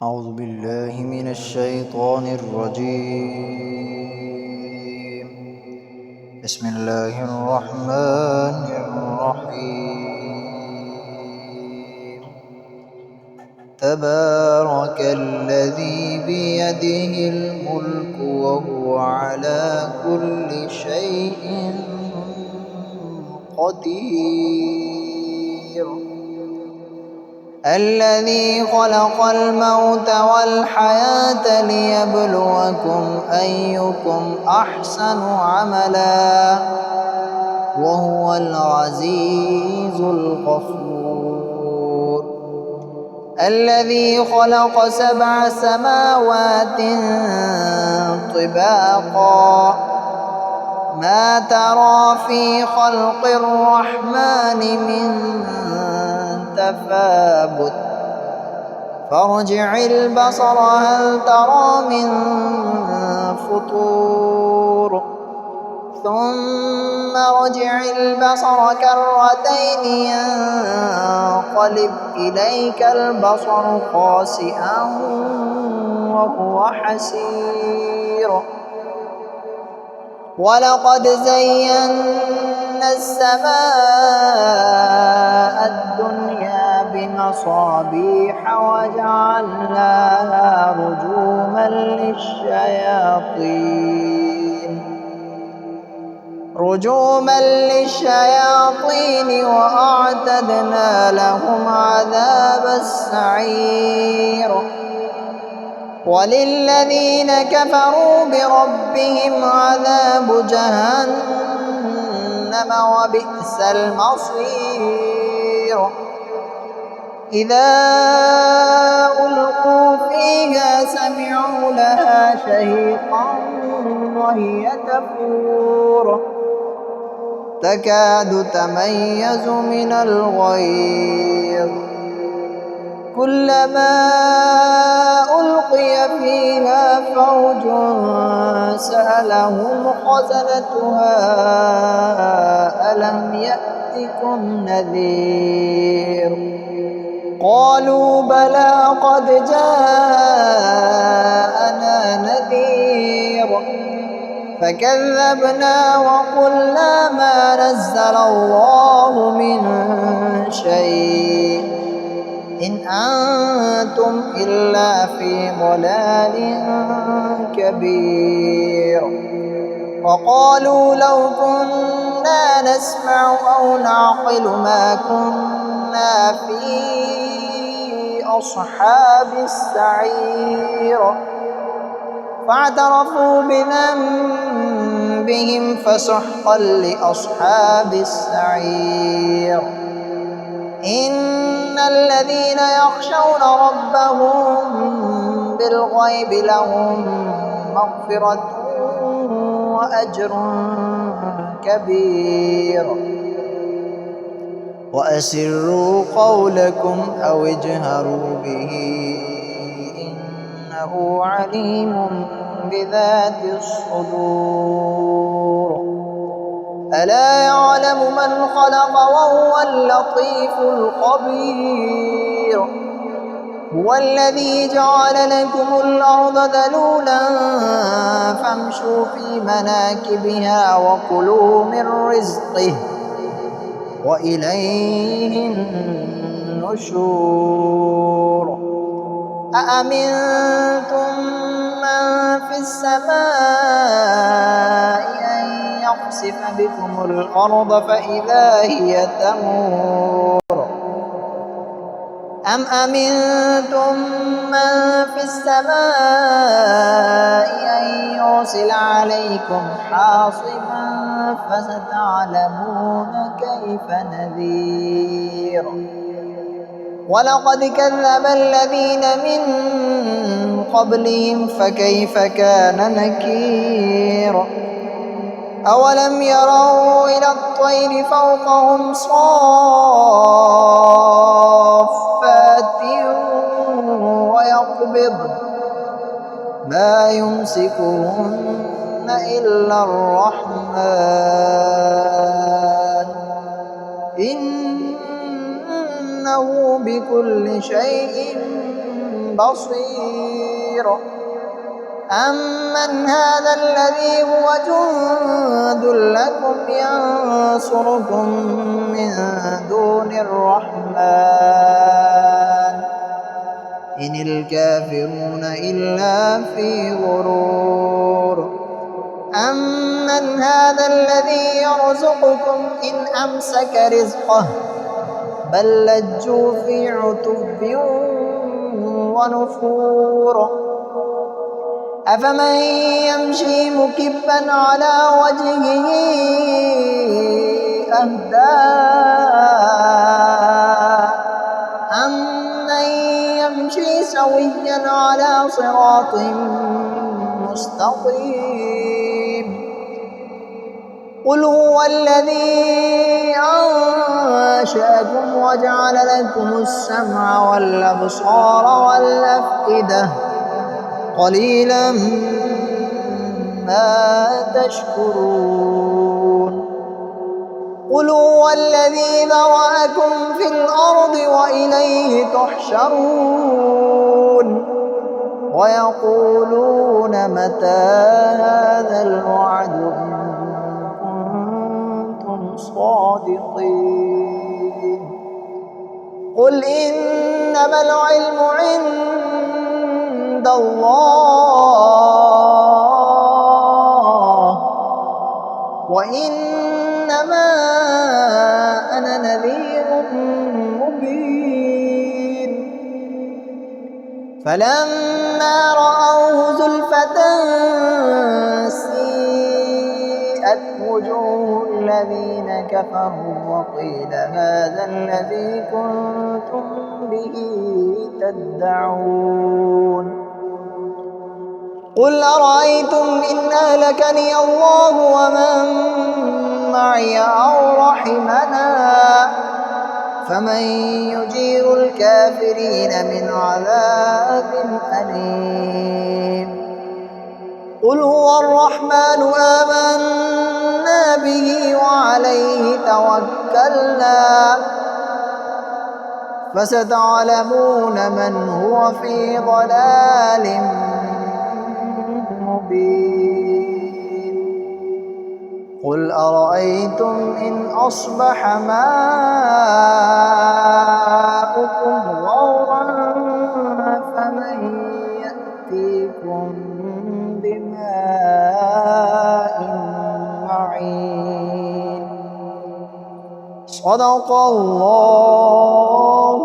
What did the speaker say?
أعوذ بالله من الشيطان الرجيم. بسم الله الرحمن الرحيم. تبارك الذي بيده الملك وهو على كل شيء قدير. الذي خلق الموت والحياة ليبلوكم أيكم أحسن عملا وهو العزيز الغفور. الذي خلق 7 سماوات طباقا ما ترى في خلق الرحمن من تفاوت فارجع البصر هل ترى من فطور ثم ارجع البصر كرتين ينقلب إليك البصر خاسئا وهو حسير. ولقد زينا السماء الدنيا بمصابيح وجعلناها رجوما للشياطين وأعتدنا لهم عذاب السعير. وللذين كفروا بربهم عذاب جهنم وبئس المصير. إذا ألقوا فيها سمعوا لها شهيقا وهي تفور تكاد تميز من الغيظ كلما ألقي فيها فوج سألهم خزنتها ألم يأتكم نذير قالوا بلى قد جاءنا نذير فكذبنا وقلنا ما نزل الله من شيء إن أنتم إلا في ضلال كبير. وقالوا لو كنا نسمع أو نعقل ما كنا في أصحاب السعير فاعترفوا بذنبهم فسحقا لأصحاب السعير. إن الذين يخشون ربهم بالغيب لهم مغفرة وأجر كبير. وأسروا قولكم أو اجهروا به إنه عليم بذات الصدور. ألا يعلم من خلق وهو اللطيف الخبير. هو الذي جعل لكم الأرض ذلولا فامشوا في مناكبها وكلوا من رزقه وإليه النشور. أأمنتم من في السماء أن يخسف بكم الأرض فإذا هي تمور أم أمنتم من في السماء أن يرسل عليكم حاصبا فستعلمون كيف نذير. ولقد كذب الذين من قبلهم فكيف كان نكير. أولم يروا إلى الطير فوقهم صافات ويقبضن ما يمسكهن إلا الرحمن إنه بكل شيء بصير أمن هذا الذي هو جند لكم ينصركم من دون الرحمن إن الكافرون إلا في غرور أمن هذا الذي يرزقكم إن أمسك رزقه بل لجوا في عتب ونفور أفمن يمشي مكبا على وجهه أهدى أمن يمشي سويا على صراط مستقيم قل هو الذي أنشأكم وجعل لكم السمع والأبصار والأفئدة قليلا ما تشكرون قل هو الذي ذرأكم في الأرض وإليه تحشرون ويقولون متى هذا الوعد إن كنتم صادقين قل إنما العلم عند الله وإنما أنا نذير مبين فلما رأوه زلفة سيئت وجوه الذين كفروا وقيل هذا الذي كنتم به تدعون قل أرأيتم إن أهلكني الله ومن معي أو رحمنا فمن يجير الكافرين من عذاب أليم قل هو الرحمن آمنا به وعليه توكلنا فستعلمون من هو في ضلال مبين قل أرأيتم إن أصبح ماؤكم غورا فمن يأتيكم بماء معين صدق الله